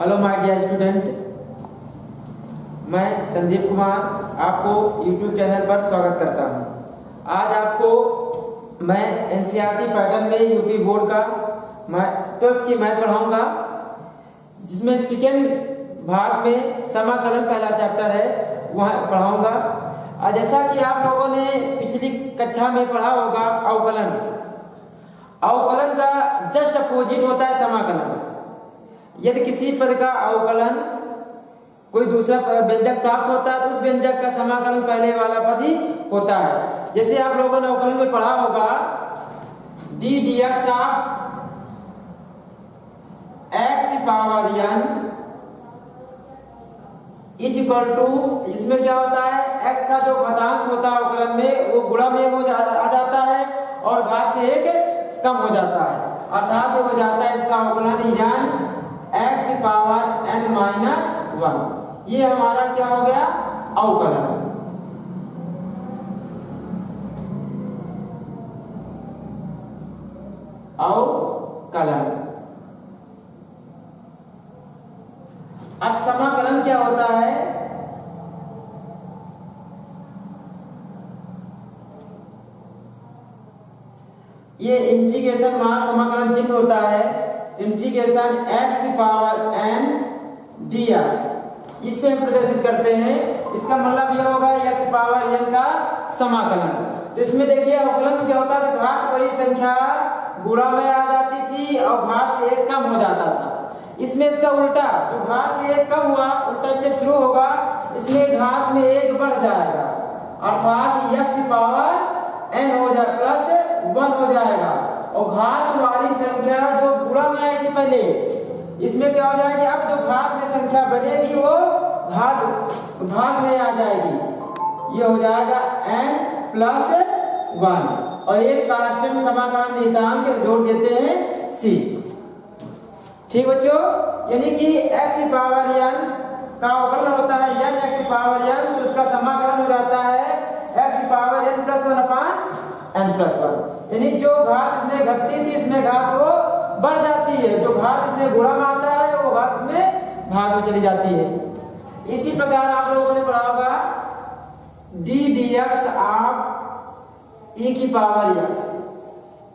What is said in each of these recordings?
Hello my dear student, मैं संदीप कुमार आपको YouTube channel पर स्वागत करता हूं। आज आपको मैं एनसीईआरटी पैटर्न में यूपी बोर्ड का 12th की मैथ पढ़ाऊंगा, जिसमें सेकेंड भाग में समाकलन पहला चैप्टर है वह पढ़ाऊंगा। जैसा कि आप लोगों ने पिछली कक्षा में पढ़ा होगा, अवकलन का जस्ट अपोजिट होता है समाकलन। यदि किसी पद का अवकलन कोई दूसरा व्यंजक प्राप्त होता है तो उस व्यंजक का समाकलन पहले वाला पद ही होता है। जैसे आप लोगों ने अवकलन में पढ़ा होगा d dx of x power n is equal to, इसमें क्या होता है, x का जो घातांक होता है अवकलन में वो गुणा में आ जाता है और घात से एक कम हो जाता है, अर्थात हो जाता है इसका अवकलन n x power n minus 1। ये हमारा क्या हो गया, अवकलन। अवकलन। अब समाकलन क्या होता है, ये इंटीग्रेशन मार्क समाकलन चिन्ह होता है, integration x power n dx, इससे हम प्रदर्शित करते हैं। इसका मतलब यह होगा x पावर n का समाकलन। तो इसमें देखिए अवकलन क्या होता है, घात बड़ी संख्या गुणा में आ जाती थी और घात से एक कम हो जाता था। इसमें इसका उल्टा, जो घात से एक कम हुआ उल्टा स्टेप शुरू होगा, इसमें घात में एक बढ़ जाएगा, अर्थात x पावर n हो जाए प्लस 1 हो जाएगा। और घात वाली संख्या जो गुणा में आई थी पहले, इसमें क्या हो जाएगी, अब जो घात में संख्या बनेगी वो घात भाग में आ जाएगी। ये हो जाएगा n प्लस 1 और एक कांस्टेंट समाकलन नियतांक जोड़ देते हैं c। ठीक बच्चों, यानी कि x पावर n का अवकलन होता है n x पावर n, तो उसका समाकलन हो जाता है x पावर n प्लस 1 अपान n प्लस 1। यानी जो घात इसमें घटती थी इसमें घात वो बढ़ जाती है, जो घात इसमें गुणा में आता है वो घात इसमें भाग में चली जाती है। इसी प्रकार आप लोगों ने पढ़ा होगा d dx ऑफ e की पावर x,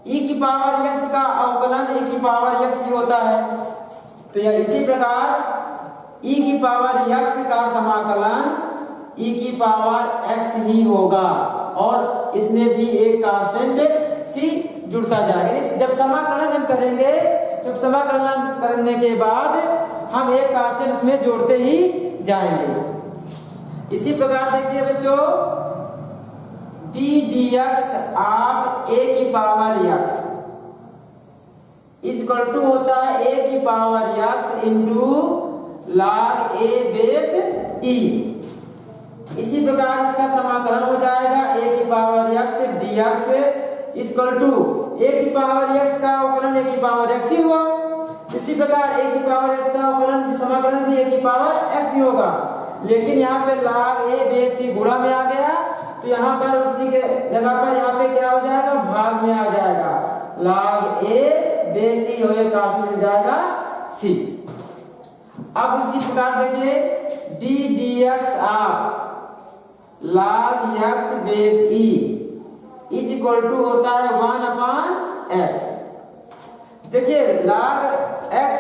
e की पावर x का अवकलन e की पावर x ही होता है। तो यह इसी प्रकार e की पावर x का समाकलन e की पावर x ही होगा और इसमें भी एक कांस्टेंट c जुड़ता जाएगा। जब समाकलन हम करेंगे, जब समाकलन करने के बाद हम एक कांस्टेंट इसमें जोड़ते ही जाएंगे। इसी प्रकार देखिए बच्चों, d dx ऑफ a की power x is equal to होता है a की power x into log a base e। इसी प्रकार इसका समाकलन हो जाएगा a की power x dx equal to a की पावर x का अवकलन a की पावर x ही हुआ। इसी प्रकार a की पावर x का अवकलन समाकलन भी a की पावर x ही होगा, लेकिन यहाँ पे log a बेस ही गुणा में आ गया, तो यहाँ पर उसी के जगह पर यहाँ पे क्या हो जाएगा, भाग में आ जाएगा, log a बेस ही हो जाएगा c। अब उसी प्रकार देखिए d dx of log x base e is equal to होता है 1 अपान x। देखिए log x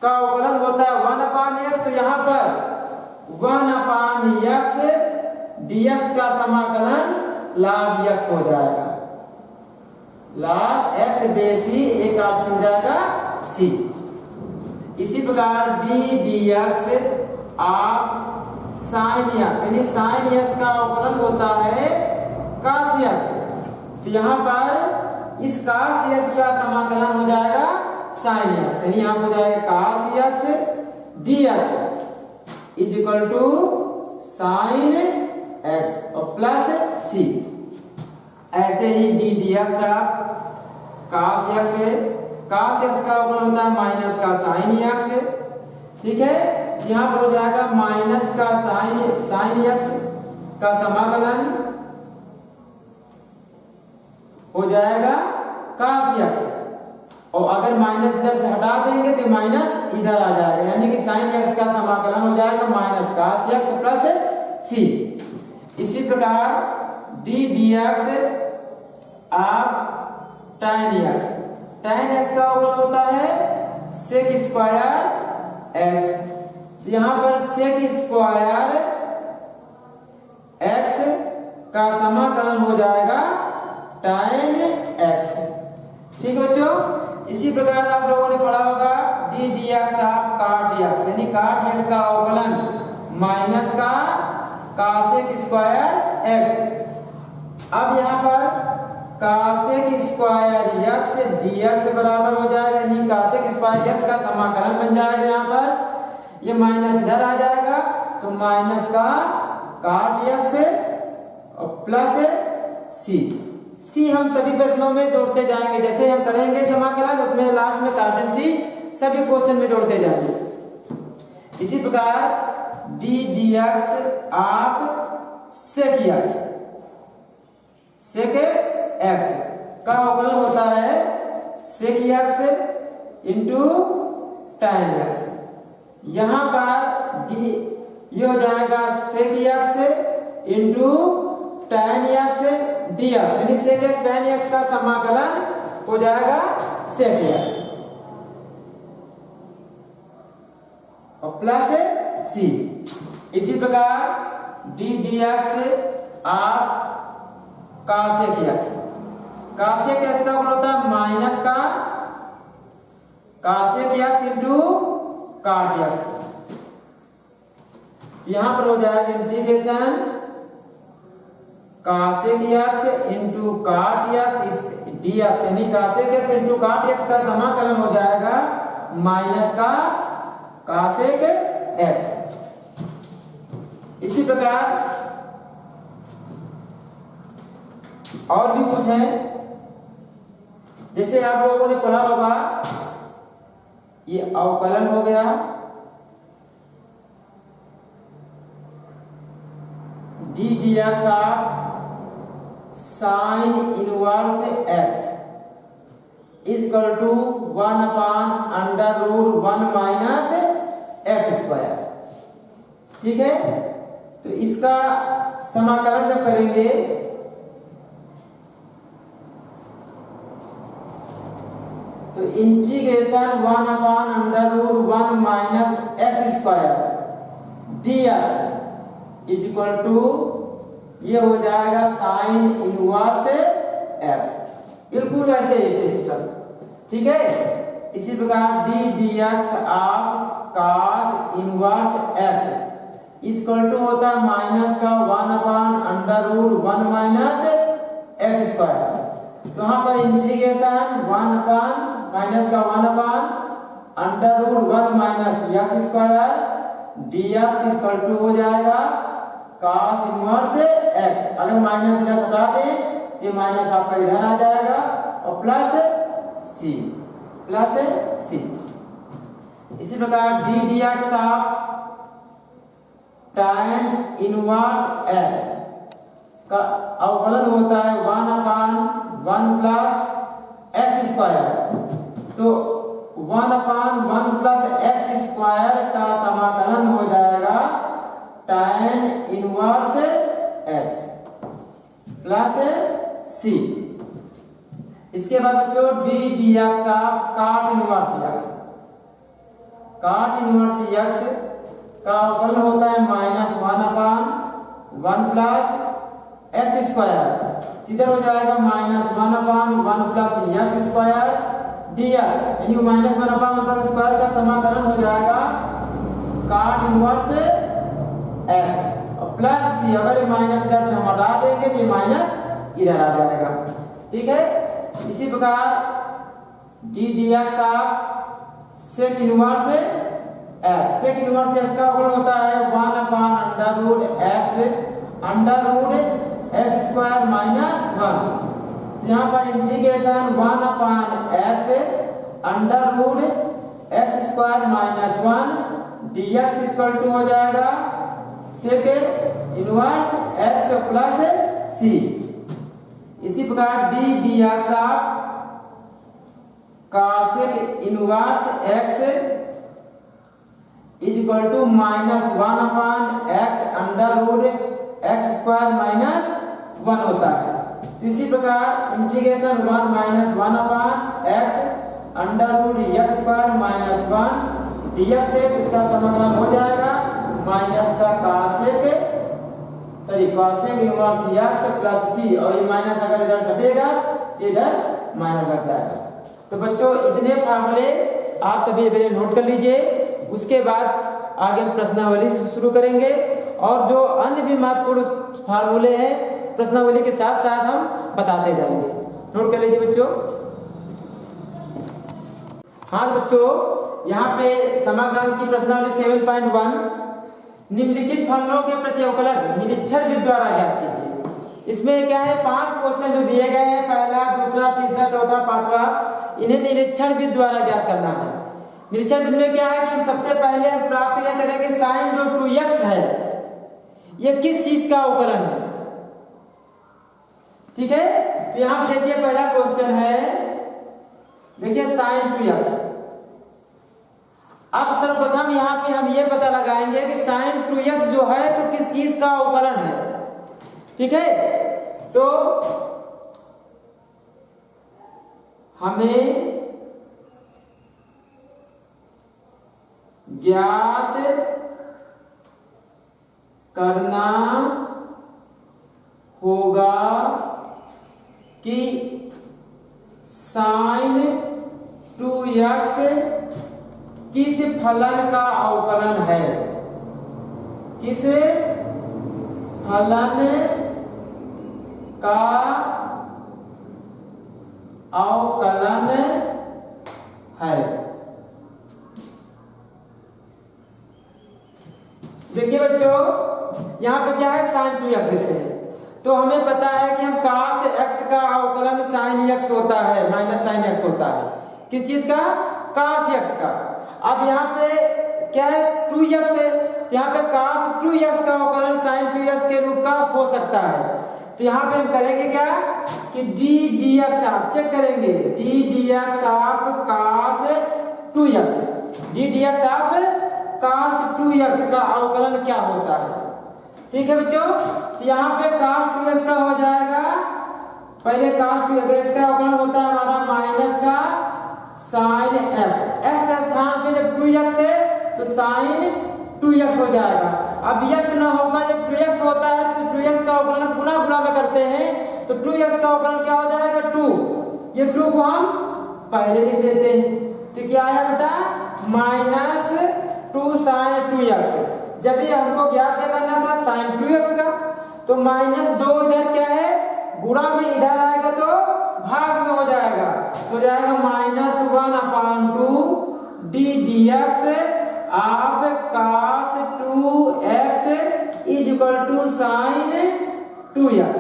का अवकलन होता है 1 अपान x, तो यहाँ पर 1 अपान x dx का समाकलन log x हो जाएगा, log x बेस ही एक कांस्टेंट हो जाएगा c। इसी प्रकार d dx of sin x, यानी sin x का अवकलन होता है cos x, तो यहाँ पर इस cos x का समाकलन हो जाएगा sin x, यानी यहाँ हो जाएगा cos x dx is equal to sin x और प्लस c। ऐसे ही d dx cos x है, cos x का अवकलन होता है माइनस का sin x, ठीक है, यहाँ पर हो जाएगा माइनस का sin x का समाकलन हो जाएगा cos x और अगर माइनस इधर से हटा देंगे तो माइनस इधर आ जाएगा, यानी कि साइन एक्स का समाकलन हो जाएगा minus cos x plus c। इसी प्रकार d dx आप tan x का अवकलन होता है sec स्क्वायर x। तो यहाँ पर sec स्क्वायर x का समाकलन हो जाएगा tan x। ठीक है बच्चों। इसी प्रकार आप लोगों ने पढ़ा होगा d dx आप cot x, यानी cot x का अवकलन माइनस का cosec स्क्वायर x। अब यहाँ पर cosec स्क्वायर x dx बराबर हो जाएगा, यानी cosec स्क्वायर x का समाकलन बन जाएगा। यहाँ पर ये माइनस इधर आ जाएगा तो माइनस का cot x और प्लस c हम सभी प्रश्नों में जोड़ते जाएंगे। जैसे हम करेंगे समाकलन उसमें लास्ट में cot and c सभी क्वेश्चन में जोड़ते जाएंगे। इसी प्रकार d dx आप sec x का अवकलन होता है sec x into tan x। यहाँ पर ये हो जाएगा sec x into tan x dx, यानी sec x tan x का समाकलन हो जाएगा sec x और प्लस c। इसी प्रकार d dx आप cosec x का अवकलन होता है माइनस का cosec x into cot x। यहाँ पर हो जाएगा integration cosec x into cot x dx, यानी cosec x into cot x का समाकलन हो जाएगा माइनस का cosec x। इसी प्रकार और भी कुछ है, जैसे आप लोगों ने पढ़ा होगा ये अवकलन हो गया d dx आप sine inverse x equal to 1/√1 minus x square. ठीक है, तो इसका समाकलन जब करेंगे तो integration 1/√1 minus x square dx is equal to ये हो जाएगा साइन इनवर्स x, बिल्कुल वैसे ही सब। ठीक है, इसी प्रकार d dx आप cos inverse x equal to होता है माइनस का 1/√1 माइनस x स्क्वायर। तो यहाँ पर इंटीग्रेशन माइनस का 1/√1 minus x square dx equal to हो जाएगा cos इनवर्स x। अगर माइनस इधर हटा दें तो माइनस आपका इधर आ जाएगा और प्लस c। इसी प्रकार d dx आप tan इनवर्स x का अवकलन होता है 1/1 प्लस x स्क्वायर। तो 1/1 प्लस x स्क्वायर का समाकलन हो जाएगा tan inverse x plus c। इसके बाद बच्चों d dx आप cot इनवर्स x का अवकलन होता है -1/1 प्लस x स्क्वायर। इधर हो जाएगा -1/1 प्लस x स्क्वायर dx, यानी -1/1 प्लस स्क्वायर का समाकलन हो जाएगा cot इनवर्स x और प्लस c। अगर ये माइनस इधर से हम हटा देंगे तो ये माइनस इधर आ जाएगा। ठीक है, इसी प्रकार d dx आप sec इनवर्स x का अवकलन होता है 1/√x स्क्वायर माइनस 1। यहाँ पर integration 1/x square minus 1 dx equal to हो जाएगा sec inverse x plus c। इसी प्रकार d dx आप cosec inverse x is equal to -1/x under root x² - 1 होता है। तो इसी प्रकार integration 1 - 1/x under root x² - 1 dx है, तो इसका समाकलन हो जाएगा माइनस का cosec inverse x plus c, और ये माइनस अगर इधर हटेगा तो इधर माइनस हट जाएगा। तो बच्चों इतने फार्मूले आप सभी पहले नोट कर लीजिए, उसके बाद आगे हम प्रश्नावली शुरू करेंगे, और जो अन्य भी महत्वपूर्ण फार्मूले हैं प्रश्नावली के साथ साथ हम बताते जाएंगे। नोट कर लीजिए बच्चों। हाँ बच्चों, यहाँ पे समाकलन की प्रश्नावली 7.1 निम्नलिखित फलनों के प्रतिअवकलज निरीक्षण विधि द्वारा ज्ञात कीजिए। इसमें क्या है, 5 क्वेश्चन जो दिए गए हैं, पहला, दूसरा, तीसरा, चौथा, पांचवा, इन्हें निरीक्षण विधि द्वारा ज्ञात करना है। निरीक्षण विधि में क्या है कि हम सबसे पहले हम प्राप्त क्या करेंगे, साइन जो 2x है ये किस चीज का अवकलन है। ठीक है, तो यहां पे देखिए पहला क्वेश्चन है, देखिए साइन 2x। अब सर्वप्रथम यहाँ पे हम ये पता लगाएंगे कि साइन 2x जो है तो किस चीज का अवकलन है। ठीक है, तो हमें ज्ञात करना होगा कि साइन 2x किस फलन का अवकलन है, किस फलन का अवकलन है। देखिए बच्चों, यहां पे क्या है, साइन 2x है, तो हमें पता है कि हम cos x का अवकलन sin x होता है, माइनस sin x होता है। किस चीज का, cos x का। अब यहाँ पे क्या है, 2x है, तो यहाँ पे cos 2x का अवकलन sin 2x के रूप का हो सकता है। तो यहाँ पे हम करेंगे क्या कि d dx आप चेक करेंगे, d dx आप cos 2x, d dx आप cos 2x का अवकलन क्या होता है। ठीक है बच्चों, तो यहाँ पे cos 2x का हो जाएगा, पहले cos 2x का अवकलन होता है हमारा माइनस का sin x, x स्थान पे जब 2x है तो sin 2x हो जाएगा। अब x ना होगा, जब 2x होता है तो 2x का अवकलन पुनः गुणा में करते हैं, तो 2x का अवकलन क्या हो जाएगा, 2। ये 2 को हम पहले लिख लेते हैं, तो क्या आया बेटा, माइनस 2 sin 2x। जब ये हमको ज्ञात करना था sin 2x का, तो माइनस 2 इधर क्या है, गुणा में इधर आएगा तो भाग में हो जाएगा, तो जाएगा -1/2 d dx आप cos 2x is equal to sin 2x।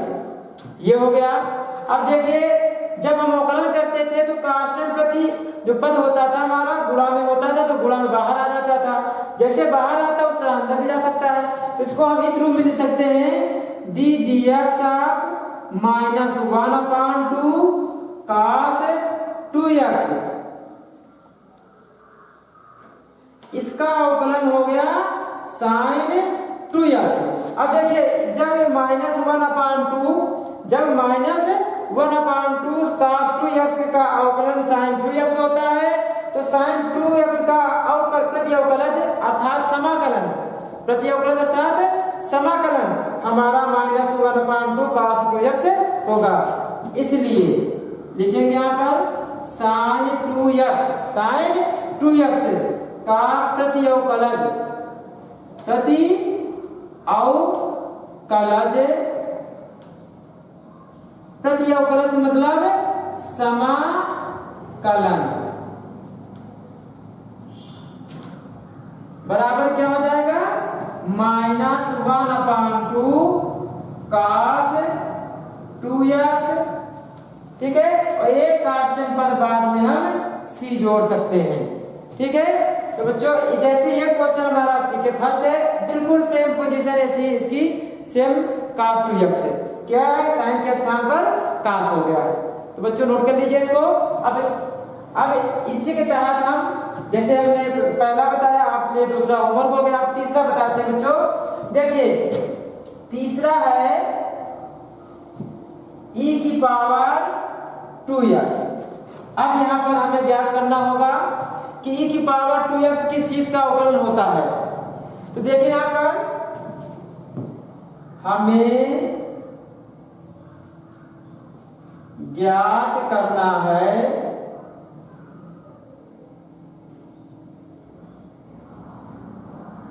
ये हो गया। अब देखिए जब हम अवकलन करते थे तो कांस्टेंट प्रति जो पद होता था हमारा गुणा में होता था, तो गुणा में बाहर आ जाता था, जैसे बाहर आता उस तरह अंदर भी जा सकता है। तो इसको हम इस रूप में लिख सकते हैं, d dx आप -1/2 cos 2x, इसका अवकलन हो गया sin 2x। अब देखिए जब -1/2 cos 2x का अवकलन sin 2x होता है, तो sin 2x का प्रति अवकलज अर्थात समाकलन, प्रति अवकलज अर्थात समाकलन हमारा -1/2 cos 2x होगा। इसलिए लिखेंगे यहाँ पर sin 2x का प्रति अवकलज मतलब समाकलन बराबर क्या हो जाएगा, -1/2 cos 2x। ठीक है, और एक कांस्टेंट पद बाद में हम c जोड़ सकते हैं। ठीक है, तो बच्चों जैसे ये क्वेश्चन हमारा सी के फर्स्ट है, बिल्कुल सेम पोजीशन ऐसी इसकी सेम cos 2x है, क्या है, साइन के स्थान पर cos हो गया है। तो बच्चों नोट कर लीजिए इसको। अब अब इसी के तहत हम जैसे हमने पहला बताया, आपने दूसरा होमवर्क हो गया, आप तीसरा बताते हैं बच्चों। देखिए तीसरा है e की पावर 2x। अब यहाँ पर हमें ज्ञात करना होगा कि e की पावर 2x किस चीज का अवकलन होता है। तो देखिए यहाँ पर हमें ज्ञात करना है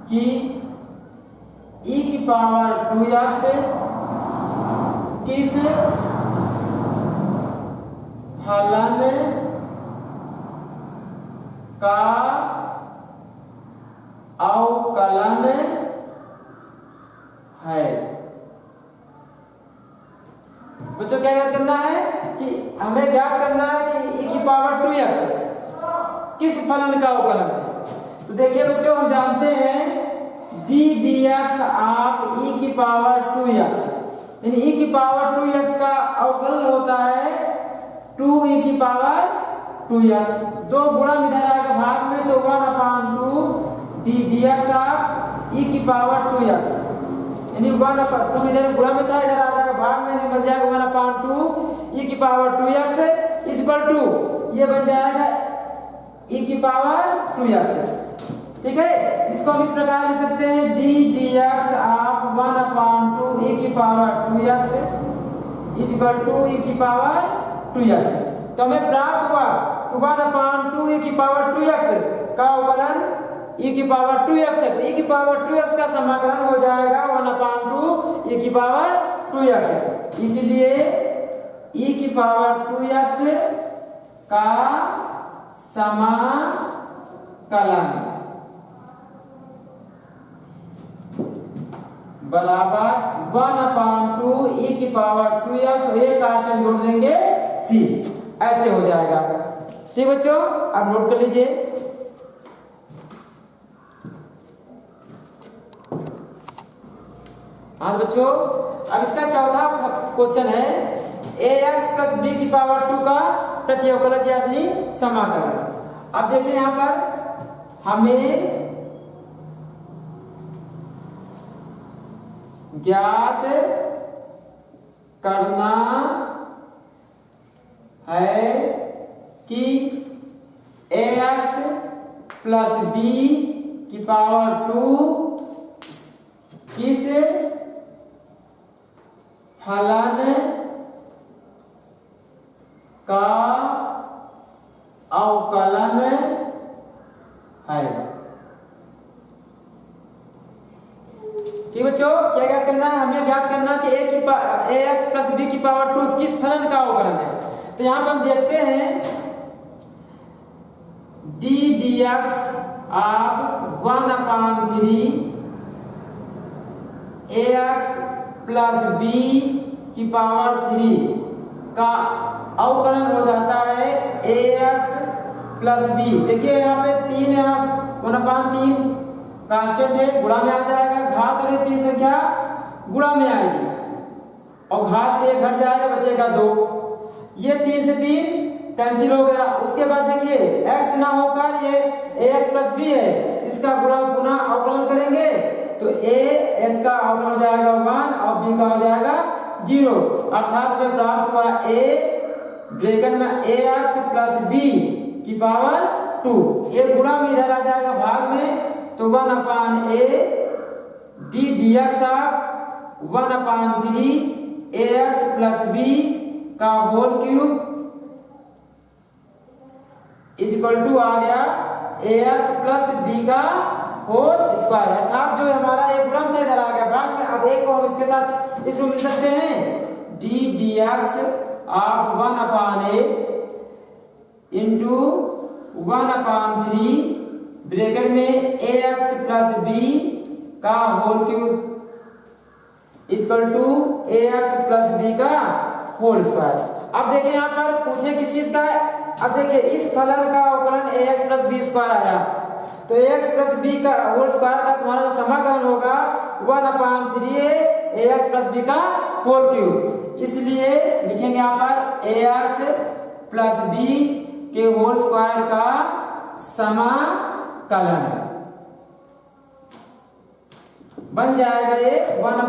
कि e की पावर 2x किस फलन का अवकलन है। बच्चों क्या ज्ञात करना है कि हमें ज्ञात करना है कि e की पावर 2x किस फलन का अवकलन है। तो देखिए बच्चों हम जानते हैं d dx ऑफ e की पावर 2x, यानी e की पावर 2x का अवकलन होता है 2e की पावर 2x। दो गुणा इधर आएगा भाग में, तो 1/2 d dx ऑफ e की पावर 2x, यानी 1/2 इधर गुणा में था, इधर आ जाएगा भाग में, नहीं बन जाएगा 1/2 e की पावर 2x इक्वल टू ये बन जाएगा e की पावर 2x। ठीक है, इसको हम इस प्रकार लिख सकते हैं d dx ऑफ 1/2 e की power 2x equal to e की पावर 2x। तो हमें प्राप्त हुआ 1/2 e की पावर 2x का अवकलन e की पावर 2x है, तो e की पावर 2x का समाकलन हो जाएगा 1/2 e की पावर 2x। इसलिए e की पावर 2x का समाकलन बराबर 1/2 e की पावर 2x, एक कांस्टेंट जोड़ देंगे c, ऐसे हो जाएगा। ठीक बच्चों, आप नोट कर लीजिए। हाँ बच्चों, अब इसका चौथा क्वेश्चन है ax प्लस b की पावर 2 का प्रत्यवकलन यानी समाकलन। अब देखिए यहाँ पर हमें ज्ञात करना है कि ax प्लस b की पावर 2 किस फलन का अवकलन है। ठीक बच्चों, क्या ज्ञात करना है, हमें ज्ञात करना है कि ax प्लस b की पावर 2 किस फलन का अवकलन है। तो यहां पर हम देखते हैं d dx of 1/3 ax plus b की पावर 3 का अवकलन हो जाता है ax प्लस b। देखिए यहाँ पे 3 है, 1/3 कांस्टेंट है, गुणा में आ जाएगा, घात वाली 3 संख्या गुणा में आएगी और घात से 1 घट जाएगा, बचेगा 2। ये 3 से 3 कैंसिल हो गया। उसके बाद देखिए x ना होकर ये ax प्लस b है, इसका गुणा पुनः अवकलन करेंगे तो a का अवकलन हो जाएगा 1 और b का हो जाएगा 0, अर्थात में प्राप्त हुआ a ब्रैकेट में ax प्लस b की पावर 2। ये गुणा में इधर आ जाएगा भाग में, तो 1/a d dx of 1/3 ax plus b का होल क्यूब इक्वल टू आ गया ax प्लस b का होल स्क्वायर, अर्थात जो हमारा एक गुणन था इधर आ गया भाग में। अब एक को हम इसके साथ इसको मिल सकते हैं d dx of 1/a into 1/3 bracket में ax प्लस b का whole cube equal to ax plus b का होल स्क्वायर। अब देखिए यहाँ पर पूछे किस चीज का है। अब देखिए इस फलन का अवकलन ax प्लस b स्क्वायर आया, तो ax प्लस b का होल स्क्वायर का तुम्हारा जो समाकलन होगा 1/3 ax प्लस b का होल क्यूब। इसलिए लिखेंगे यहाँ पर ax प्लस b के होल स्क्वायर का समाकलन बन जाएगा ये 1/3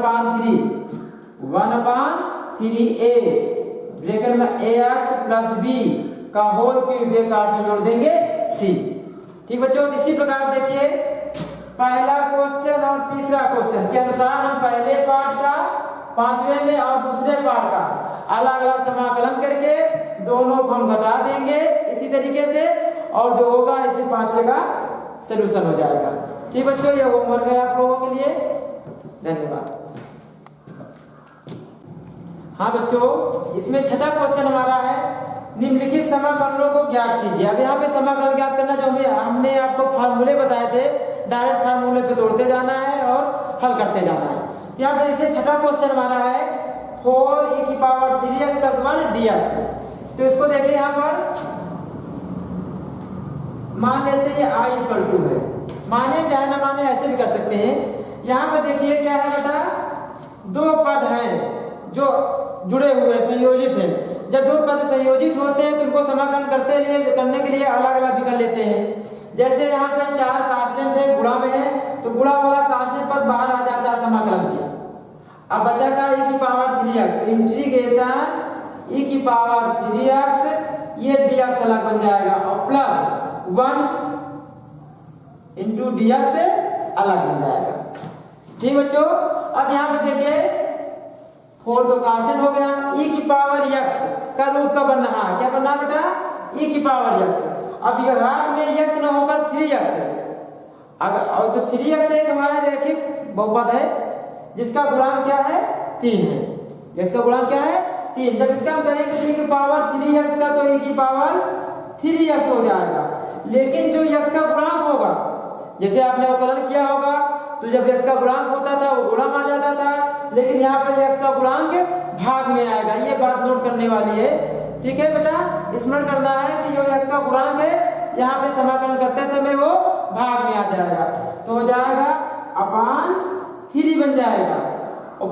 a ब्रैकेट में ax प्लस b का होल क्यूब ये काट के जोड़ देंगे c। ठीक बच्चों, इसी प्रकार देखिए पहला क्वेश्चन और तीसरा क्वेश्चन के अनुसार हम पहले पार्ट का पांचवें में और दूसरे पार्ट का अलग अलग समाकलन करके दोनों को हम घटा देंगे इसी तरीके से, और जो होगा इसमें पांचवे का सलूशन हो जाएगा। ठीक बच्चों, ये होमवर्क है आप लोगों के लिए। धन्यवाद। हाँ बच्चों, इसमें छठा क्वेश्चन हमारा है निम्नलिखित समाकलनों को ज्ञात कीजिए। अब यहाँ पे समाकलन ज्ञात करना जो हमने आपको फार्मूले बताए थे, डायरेक्ट फार्मूले पे तोड़ते जाना है और हल करते जाना है। यहाँ पे जैसे छठा क्वेश्चन हमारा है 4e⁻³ + 1 dx। तो इसको देखिए यहाँ पर मान लेते हैं i = है, माने चाहे ना माने ऐसे भी कर सकते हैं। यहाँ पे देखिए क्या है बेटा, दो पद हैं जो जुड़े हुए संयोजित हैं। जब दो पद संयोजित होते हैं तो उनको समाकलन करने के लिए अलग अलग भी कर लेते हैं। जैसे यहाँ पे 4 कांस्टेंट है, गुणा में है, तो गुणा वाला कांस्टेंट पद बाहर आ जाता है समाकलन के। अब बचा का e⁻³ इंटीग्रेशन e⁻³ ये dx अलग बन जाएगा और प्लस 1 × dx से अलग बन जाएगा। ठीक बच्चों, अब यहाँ पे देखिए 4 तो कांस्टेंट हो गया, e⁻x का रूप का बन रहा है, क्या बनना बेटा, e⁻x। अब ये घात में x न होकर 3x है, अगर और जो 3x एक हमारा रैखिक बहुपद है जिसका गुणांक क्या है 3 है, इसका गुणांक क्या है 3। जब इसका हम करेंगे तो e⁻3x का तो e⁻3x हो जाएगा, लेकिन जो x का गुणांक होगा, जैसे आपने अवकलन किया होगा तो जब x का गुणांक होता था वो गुणा में आ जाता था, लेकिन यहाँ पर x का गुणांक भाग में आएगा। ये बात नोट करने वाली है। ठीक है बेटा, स्मरण करना है कि जो x का गुणांक है यहाँ पे समाकलन करते समय वो भाग में आ जाएगा, तो हो जाएगा /3 बन जाएगा और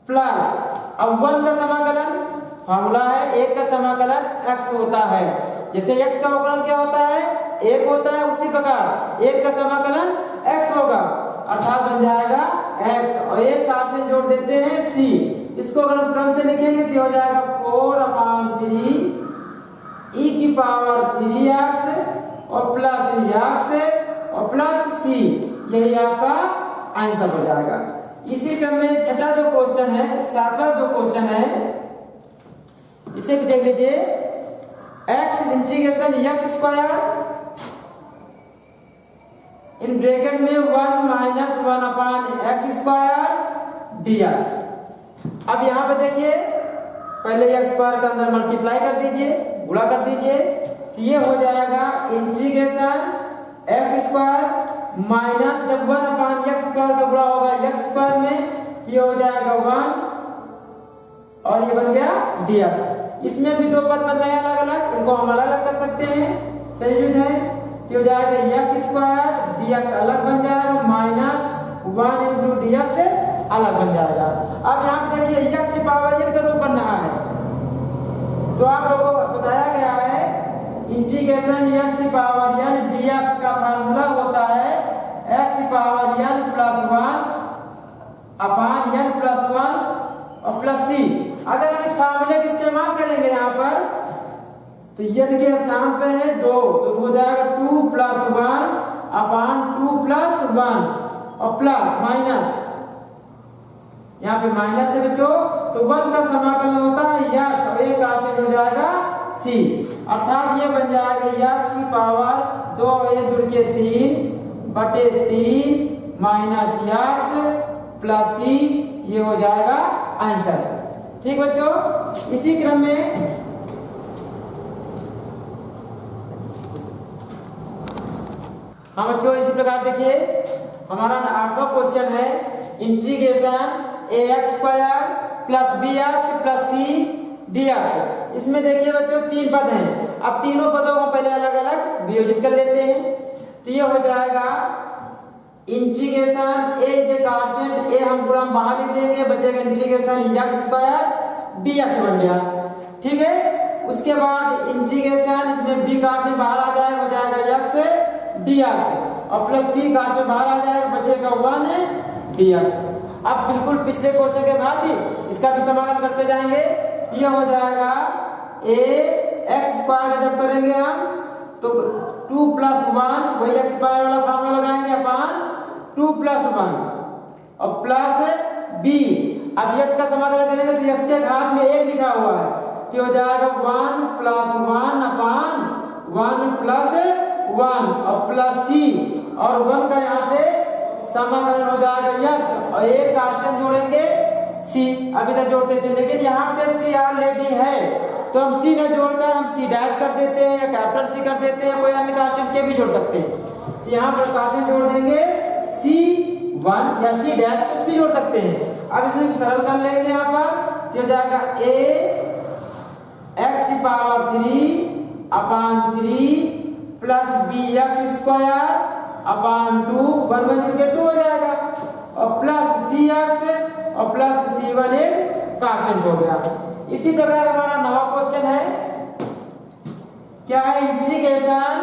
प्लस अब 1 का समाकलन फार्मूला है 1 का समाकलन x होता है। जैसे x का अवकलन क्या होता है 1 होता है, उसी प्रकार 1 का समाकलन x होगा, अर्थात बन जाएगा x और एक कांस्टेंट जोड़ देते हैं c। इसको अगर हम क्रम से लिखेंगे तो हो जाएगा 4/3 e⁻3x और प्लस x और प्लस c। यही आपका आंसर हो जाएगा। इसी क्रम में छठा जो क्वेश्चन है, सातवां जो क्वेश्चन है, इसे भी देख लीजिए। x integration x² in bracket में 1 - 1/x² dx। अब यहाँ पे देखिए पहले x² का अंदर मल्टीप्लाई कर दीजिए, गुणा कर दीजिए, तो ये हो जाएगा इंटीग्रेशन x² माइनस जब 1/x² का गुणा होगा x² में, ये हो जाएगा 1 और ये बन गया dx। इसमें भी दो पद बन रहे हैं अलग अलग, इनको हम अलग अलग कर सकते हैं, संयुक्त है, तो हो जाएगा x² dx अलग बन जाएगा माइनस 1 × dx से अलग बन जाएगा। अब यहाँ पे देखिए x पावर n का रूप बन रहा है, तो आप लोगों को बताया गया है integration x power n dx का फार्मूला होता है x पावर n + 1/n + 1 और प्लस c। अगर हम इस फार्मूले का इस्तेमाल करेंगे यहाँ पर तो n के स्थान पे है 2, तो हो जाएगा 2 + 1/2 + 1 और प्लस माइनस, यहाँ पे माइनस है बच्चों, तो 1 का समाकलन होता है x और एक कांस्टेंट हो जाएगा c, अर्थात ये बन जाएगा x की पावर 2 जुड़ के 3/3 माइनस x प्लस c, ये हो जाएगा आंसर। ठीक बच्चों, इसी क्रम में हाँ बच्चों, इसी प्रकार देखिए हमारा 8वां क्वेश्चन है integration ax² + bx + c dx। इसमें देखिए बच्चों 3 पद हैं। अब तीनों पदों को पहले अलग अलग वियोजित कर लेते हैं, तो ये हो जाएगा इंटीग्रेशन a जो कांस्टेंट a हम पूरा बाहर लिख लेंगे, बचेगा इंटीग्रेशन x² dx बन गया। ठीक है, उसके बाद इंटीग्रेशन, इसमें b कांस्टेंट बाहर आ जाएगा, हो जाएगा x dx और प्लस c कांस्टेंट बाहर आ जाएगा, बचेगा 1 dx। अब बिल्कुल पिछले क्वेश्चन के बाद ही इसका भी समाधान करते जाएंगे। ये हो जाएगा a x स्क्वायर का जब करेंगे हम तो 2 + 1 वही x स्क्वायर वाला फॉर्मूला लगाएंगे अपान 2 + 1 और प्लस b। अब x का समाधान करेंगे तो x के घात में 1 लिखा हुआ है तो हो जाएगा 1 + 1 अपान 1 + 1 और प्लस c और 1 का यहाँ पे समाकलन हो जाएगा x और एक कांस्टेंट जोड़ेंगे c। अभी तक जोड़ते थे लेकिन यहाँ पे c ऑलरेडी है तो हम c ने जोड़कर हम c डैश कर देते हैं या कैपिटल C कर देते हैं, कोई अन्य कांस्टेंट के भी जोड़ सकते हैं। तो यहाँ पर कांस्टेंट जोड़ देंगे c1 या c डैश कुछ भी जोड़ सकते हैं। अब इसे सरल कर लेंगे यहाँ पर तो हो जाएगा a x³ upon 3 plus bx² अपान 2 1 जुड़ के 2 हो जाएगा और प्लस cx और प्लस c1 एक कांस्टेंट हो गया। इसी प्रकार हमारा नवा क्वेश्चन है, क्या है integration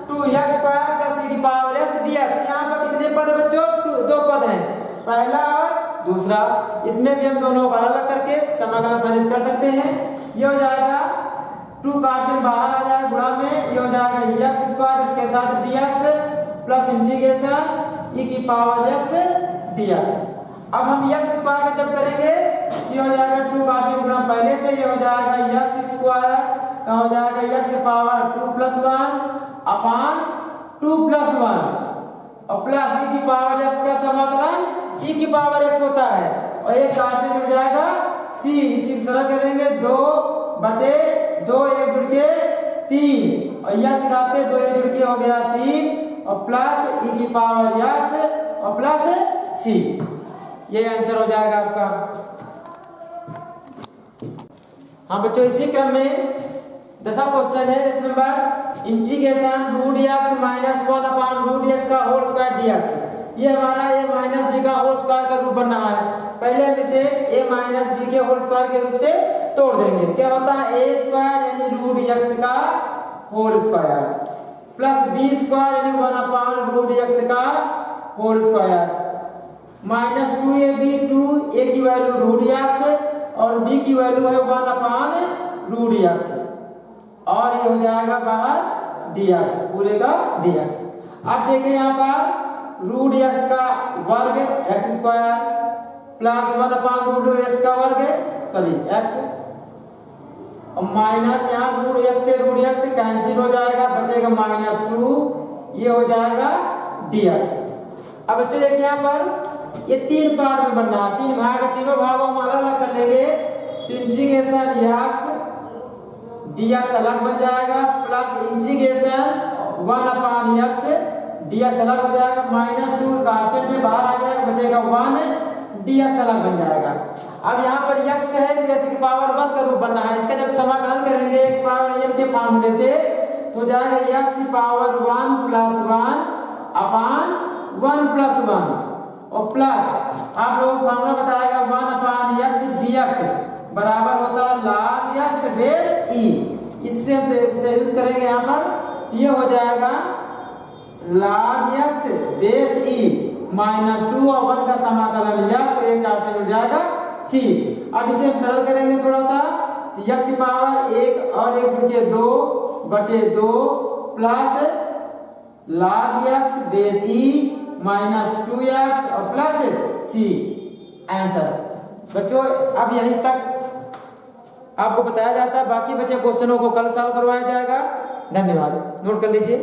2x² plus e⁻x dx। यहाँ पर कितने पद है बच्चों? 2 पद हैं, पहला और दूसरा। इसमें भी हम दोनों को अलग करके समाकलन आसानी कर सकते हैं। ये हो जाएगा 2 कांस्टेंट बाहर आ जाएगा गुणा में, ये हो जाएगा x² इसके साथ dx plus integration e⁻x dx। अब हम x² में जब करेंगे ये हो जाएगा 2 कांस्टेंट गुणा पहले से, ये हो जाएगा x² का हो जाएगा x पावर 2 + 1 अपान 2 + 1 और प्लस e⁻x का समाकलन e⁻x होता है और एक कांस्टेंट जुड़ जाएगा c। इसी तरह करेंगे 2/2 1 जुड़ के 3 और यह सिखाते 2 1 जुड़ के हो गया 3 और प्लस e⁻x और प्लस c। ये आंसर हो जाएगा आपका। हाँ बच्चों, इसी क्रम में 10वां क्वेश्चन है इस number integration √x - 1 upon √x का होल स्क्वायर dx। ये हमारा a - b का होल स्क्वायर का रूप बन रहा है। पहले हम इसे a - b के होल स्क्वायर के रूप से तोड़ देंगे। क्या होता है a² यानी √x का होल स्क्वायर प्लस b² यानी 1 अपान √x का whole square minus 2ab 2a की वैल्यू √x और b की वैल्यू है 1 अपान √x और ये हो जाएगा बाहर dx, पूरे का dx। अब देखिए यहाँ पर √x का वर्ग x² प्लस 1 अपान √x का वर्ग सॉरी x और माइनस यहाँ √x से √x कैंसिल हो जाएगा, बचेगा -2, ये हो जाएगा dx। अब बच्चों देखिए यहाँ पर ये 3 पार्ट में बन रहा है, 3 भाग है, तीनों भागों में अलग अलग कर लेंगे तो इंटीग्रेशन x dx अलग बन जाएगा plus integration 1 upon x dx अलग हो जाएगा, -2 कांस्टेंट बाहर आ जाएगा, बचेगा 1 dx अलग बन जाएगा। अब यहाँ पर x है तो जैसे कि पावर 1 का रूप बनना है, इसका जब समाकलन करेंगे x पावर n के फॉर्मूले से तो जाएगा x पावर 1 + 1 अपान 1 + 1 और प्लस आप लोगों को फॉर्मूला बताएगा 1 अपान x dx बराबर होता है log x बेस e। इससे हम यूज करेंगे यहाँ पर, ये हो जाएगा log x बेस e -2 और 1 का समाकलन x एक कांस्टेंट हो जाएगा c। अब इसे हम सरल करेंगे थोड़ा सा तो x पावर 1 और 1 जुड़ के 2/2 plus log x base e -2x और प्लस c आंसर। बच्चों अब यहीं तक आपको बताया जाता है, बाकी बचे क्वेश्चनों को कल सॉल्व करवाया जाएगा। धन्यवाद, नोट कर लीजिए।